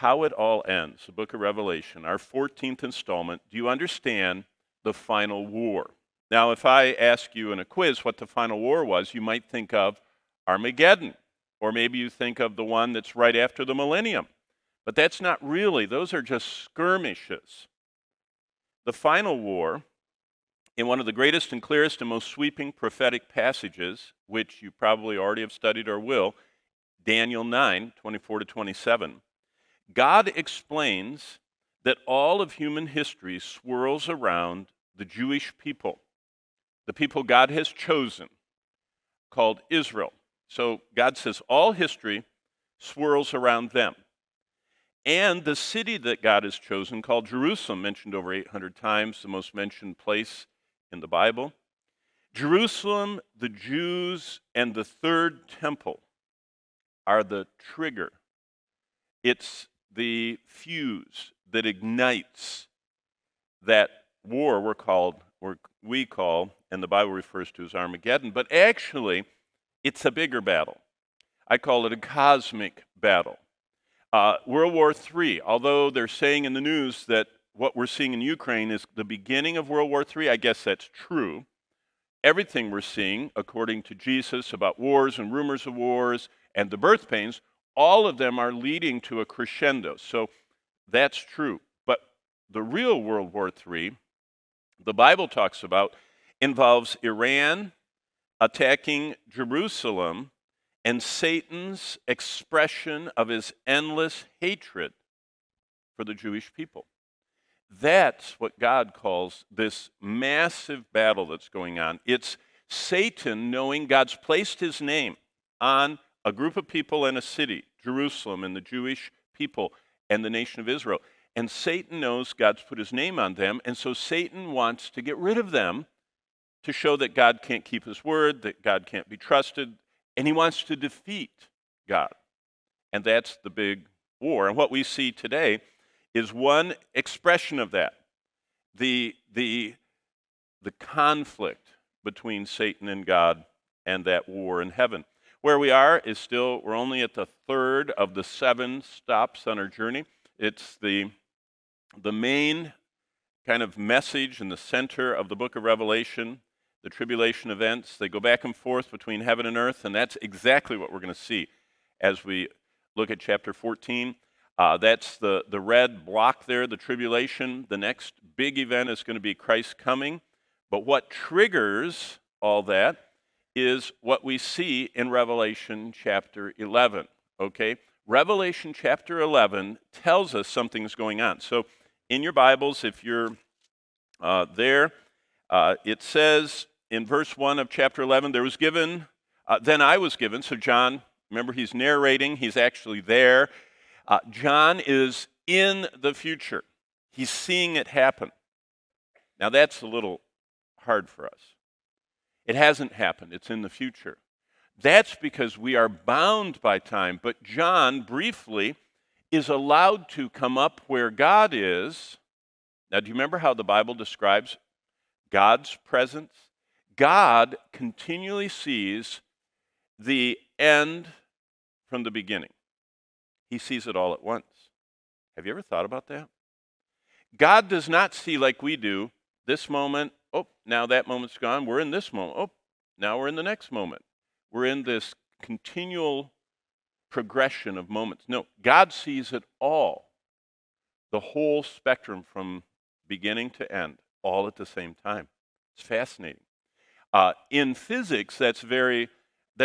how it all ends, the book of Revelation, our 14th installment, do you understand the final war? Now, if I ask you in a quiz what the final war was, you might think of Armageddon, or maybe you think of the one that's right after the millennium. But that's not really, those are just skirmishes. The final war, in one of the greatest and clearest and most sweeping prophetic passages, which you probably already have studied or will, Daniel 9, 24 to 27, God explains that all of human history swirls around the Jewish people, the people God has chosen, called Israel. So God says all history swirls around them. And the city that God has chosen, called Jerusalem, mentioned over 800 times, the most mentioned place in the Bible. Jerusalem, the Jews, and the third temple are the trigger. It's the fuse that ignites that war we call, and the Bible refers to as Armageddon. But actually, it's a bigger battle. I call it a cosmic battle. World War III, although they're saying in the news that what we're seeing in Ukraine is the beginning of World War III, I guess that's true. Everything we're seeing, according to Jesus, about wars and rumors of wars and the birth pains, all of them are leading to a crescendo. So that's true. But the real World War III, the Bible talks about, involves Iran attacking Jerusalem and Satan's expression of his endless hatred for the Jewish people. That's what God calls this massive battle that's going on. It's Satan knowing God's placed his name on a group of people and a city, Jerusalem and the Jewish people and the nation of Israel. And Satan knows God's put his name on them, and so Satan wants to get rid of them to show that God can't keep his word, that God can't be trusted, and he wants to defeat God. And that's the big war. And what we see today is one expression of that, the conflict between Satan and God and that war in heaven. Where we are is still, we're only at the third of the 7 stops on our journey. It's the main kind of message in the center of the book of Revelation, the tribulation events. They go back and forth between heaven and earth, and that's exactly what we're going to see as we look at chapter 14. That's the red block there, the tribulation. The next big event is going to be Christ's coming. But what triggers all that is what we see in Revelation chapter 11, okay? Revelation chapter 11 tells us something's going on. So in your Bibles, if you're there, it says in verse 1 of chapter 11, then I was given, so John, remember he's narrating, he's actually there. John is in the future. He's seeing it happen. Now that's a little hard for us. It hasn't happened. It's in the future. That's because we are bound by time. But John, briefly, is allowed to come up where God is. Now, do you remember how the Bible describes God's presence? God continually sees the end from the beginning. He sees it all at once. Have you ever thought about that? God does not see like we do, this moment, oh, now that moment's gone, we're in this moment, oh, now we're in the next moment. We're in this continual progression of moments. No, God sees it all, the whole spectrum from beginning to end, all at the same time. It's fascinating. In physics, that's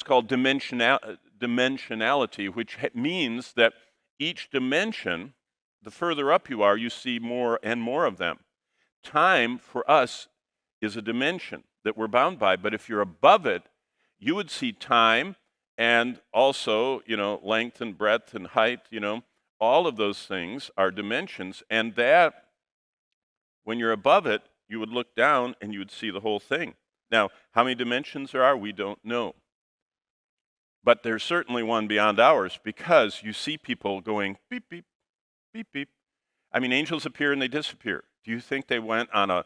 called dimensionality, which means that each dimension, the further up you are, you see more and more of them. Time for us is a dimension that we're bound by, but if you're above it, you would see time and also, length and breadth and height, all of those things are dimensions, and that, when you're above it, you would look down and you would see the whole thing. Now, how many dimensions there are, we don't know. But there's certainly one beyond ours, because you see people going beep, beep, beep, beep. I mean, angels appear and they disappear. Do you think they went on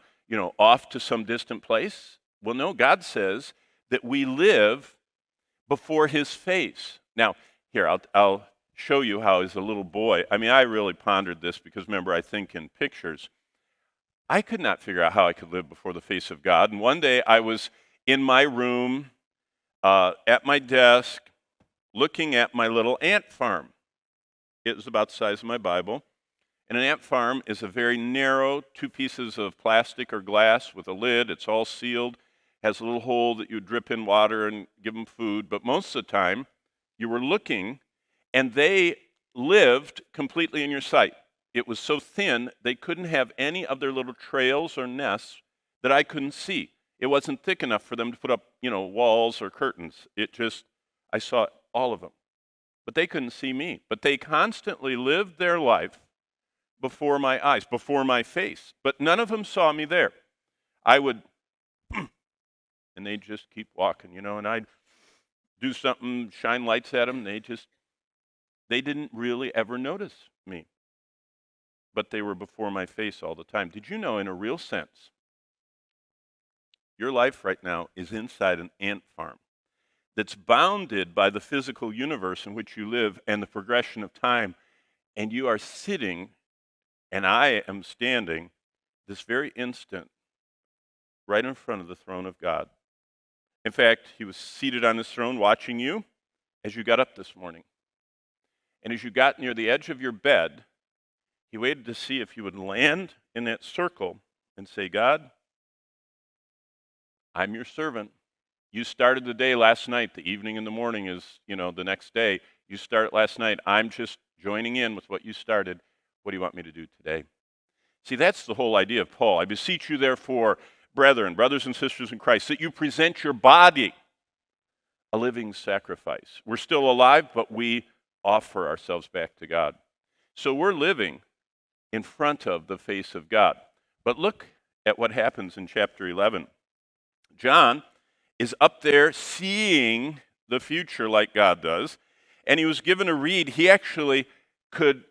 off to some distant place? Well, no, God says that we live before his face. Now, here, I'll show you how, as a little boy, I mean, I really pondered this because, remember, I think in pictures. I could not figure out how I could live before the face of God. And one day I was in my room, at my desk, looking at my little ant farm. It was about the size of my Bible. And an ant farm is a very narrow, two pieces of plastic or glass with a lid. It's all sealed, has a little hole that you drip in water and give them food. But most of the time, you were looking, and they lived completely in your sight. It was so thin, they couldn't have any of their little trails or nests that I couldn't see. It wasn't thick enough for them to put up, walls or curtains. I saw all of them. But they couldn't see me. But they constantly lived their life before my eyes, before my face. But none of them saw me there. I would, and they'd just keep walking, and I'd do something, shine lights at them. They didn't really ever notice me. But they were before my face all the time. Did you know, in a real sense, your life right now is inside an ant farm that's bounded by the physical universe in which you live and the progression of time, and you are sitting, and I am standing this very instant right in front of the throne of God. In fact, he was seated on his throne watching you as you got up this morning. And as you got near the edge of your bed, he waited to see if you would land in that circle and say, God, I'm your servant. You started the day last night. The evening and the morning is, the next day. You started last night. I'm just joining in with what you started. What do you want me to do today? See, that's the whole idea of Paul. I beseech you, therefore, brethren, brothers and sisters in Christ, that you present your body a living sacrifice. We're still alive, but we offer ourselves back to God. So we're living in front of the face of God. But look at what happens in chapter 11. John is up there seeing the future like God does, and he was given a reed. He actually could,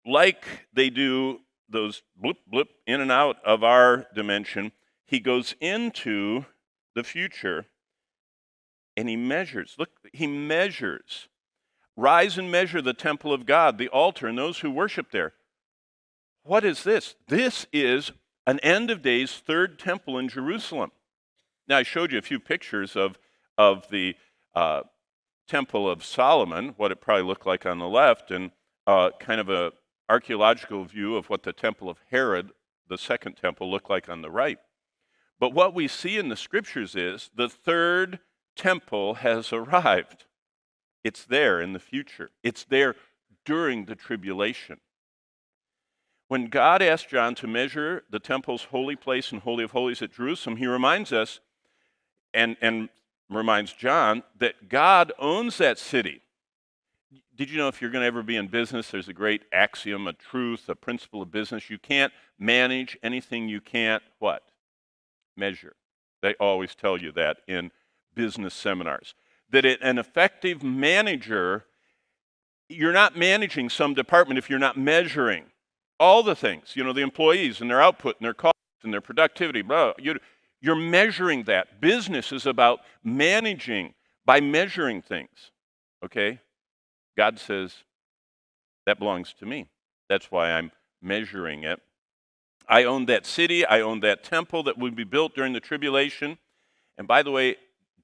like they do those blip, blip in and out of our dimension, he goes into the future and he measures. Look, he measures. Rise and measure the temple of God, the altar, and those who worship there. What is this? This is an end of days third temple in Jerusalem. Now, I showed you a few pictures of the Temple of Solomon, what it probably looked like on the left, and kind of an archaeological view of what the Temple of Herod, the second temple, looked like on the right. But what we see in the scriptures is the third temple has arrived. It's there in the future. It's there during the tribulation. When God asked John to measure the temple's holy place and Holy of Holies at Jerusalem, he reminds us and reminds John that God owns that city. Did you know if you're going to ever be in business, there's a great axiom, a truth, a principle of business. You can't manage anything you can't, what? Measure. They always tell you that in business seminars. That an effective manager, you're not managing some department if you're not measuring all the things, the employees and their output and their costs and their productivity, blah. You're measuring that. Business is about managing by measuring things, okay? God says, that belongs to me. That's why I'm measuring it. I own that city. I own that temple that would be built during the tribulation. And by the way,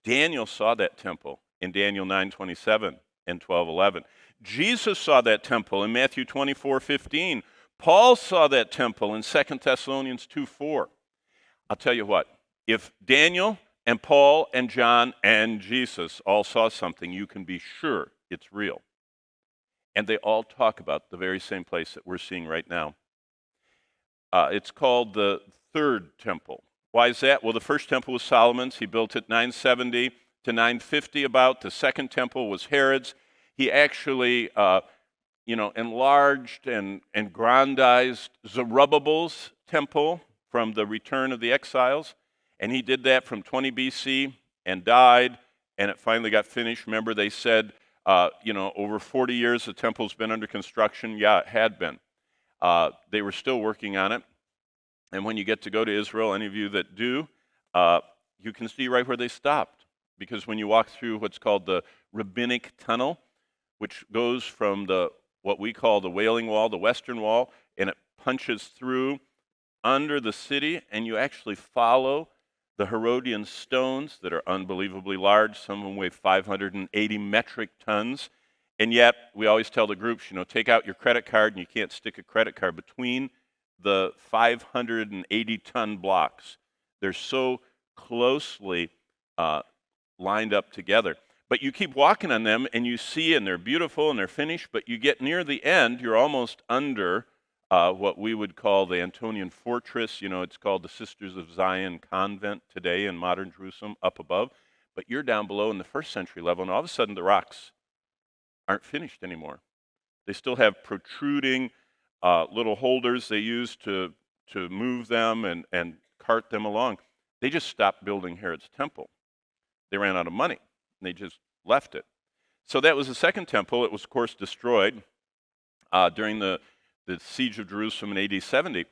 Daniel saw that temple in Daniel 9:27 and 12:11. Jesus saw that temple in Matthew 24:15. Paul saw that temple in 2 Thessalonians 2:4. I'll tell you what, if Daniel and Paul and John and Jesus all saw something, you can be sure it's real. And they all talk about the very same place that we're seeing right now. It's called the third temple. Why is that? Well, the first temple was Solomon's. He built it 970 to 950 about. The second temple was Herod's. He actually enlarged and grandized Zerubbabel's temple from the return of the exiles. And he did that from 20 BC and died, and it finally got finished. Remember, they said, over 40 years the temple's been under construction. Yeah, it had been. They were still working on it. And when you get to go to Israel, any of you that do, you can see right where they stopped. Because when you walk through what's called the rabbinic tunnel, which goes from what we call the Wailing Wall, the Western Wall, and it punches through under the city, and you actually follow the Herodian stones that are unbelievably large. Some of them weigh 580 metric tons. And yet, we always tell the groups, take out your credit card, and you can't stick a credit card between the 580-ton blocks. They're so closely lined up together. But you keep walking on them, and you see, and they're beautiful, and they're finished, but you get near the end, you're almost under what we would call the Antonian Fortress. It's called the Sisters of Zion Convent today in modern Jerusalem, up above. But you're down below in the first century level, and all of a sudden the rocks aren't finished anymore. They still have protruding little holders they use to move them and cart them along. They just stopped building Herod's temple. They ran out of money, and they just left it. So that was the second temple. It was, of course, destroyed during the siege of Jerusalem in AD 70.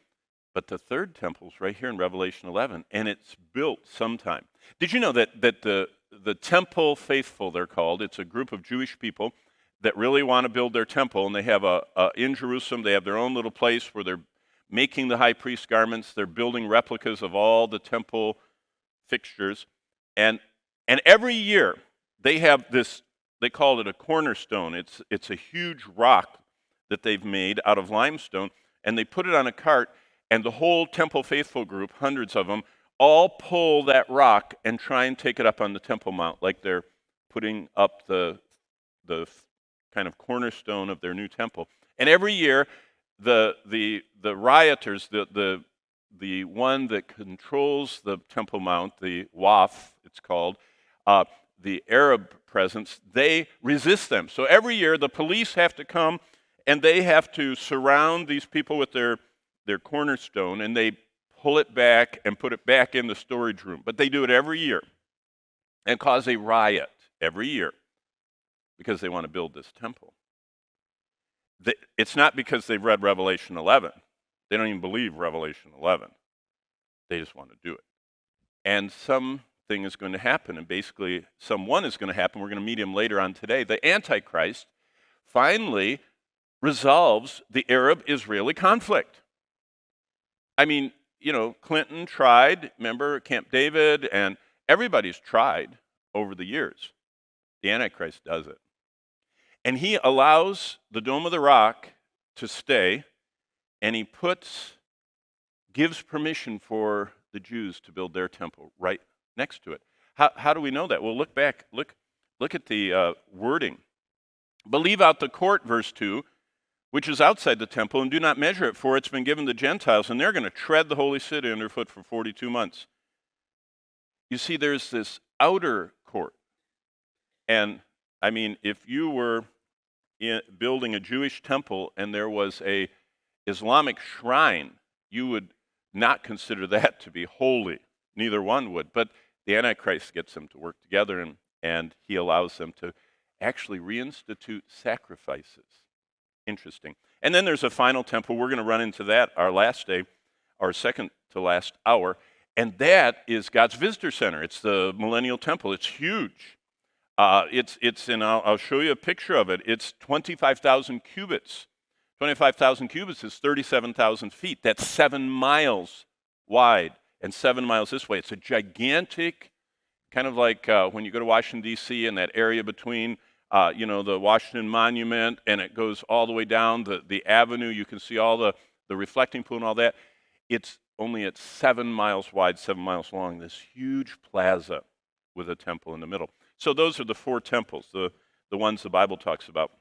But the third temple is right here in Revelation 11, and it's built sometime. Did you know that the temple faithful, they're called, it's a group of Jewish people that really want to build their temple, and they have in Jerusalem, they have their own little place where they're making the high priest garments. They're building replicas of all the temple fixtures, and every year they have this. They call it a cornerstone. It's a huge rock that they've made out of limestone, and they put it on a cart, and the whole temple faithful group, hundreds of them, all pull that rock and try and take it up on the Temple Mount, like they're putting up the kind of cornerstone of their new temple. And every year, the rioters, the one that controls the Temple Mount, the Waqf, it's called, the Arab presence, they resist them. So every year, the police have to come, and they have to surround these people with their cornerstone, and they pull it back and put it back in the storage room. But they do it every year and cause a riot every year because they want to build this temple. It's not because they've read Revelation 11. They don't even believe Revelation 11. They just want to do it. And something is going to happen, and basically someone is going to happen. We're going to meet him later on today. The Antichrist finally resolves the Arab-Israeli conflict. I mean, Clinton tried, remember Camp David, and everybody's tried over the years. The Antichrist does it. And he allows the Dome of the Rock to stay, and he gives permission for the Jews to build their temple right next to it. How do we know that? Well, look back. Look at the wording. But leave out the court, verse 2, which is outside the temple, and do not measure it, for it's been given to Gentiles, and they're going to tread the holy city underfoot for 42 months. You see, there's this outer court. And, I mean, if you were building a Jewish temple and there was a Islamic shrine, you would not consider that to be holy. Neither one would. But the Antichrist gets them to work together, and he allows them to actually reinstitute sacrifices. Interesting. And then there's a final temple. We're going to run into that our last day, our second to last hour, and that is God's Visitor Center. It's the Millennial Temple. It's huge. I'll show you a picture of it. It's 25,000 cubits. 25,000 cubits is 37,000 feet. That's 7 miles wide and 7 miles this way. It's a gigantic, kind of like when you go to Washington, D.C., and that area between the Washington Monument, and it goes all the way down the avenue. You can see all the reflecting pool and all that. It's 7 miles wide, 7 miles long, this huge plaza with a temple in the middle. So those are the four temples, the ones the Bible talks about.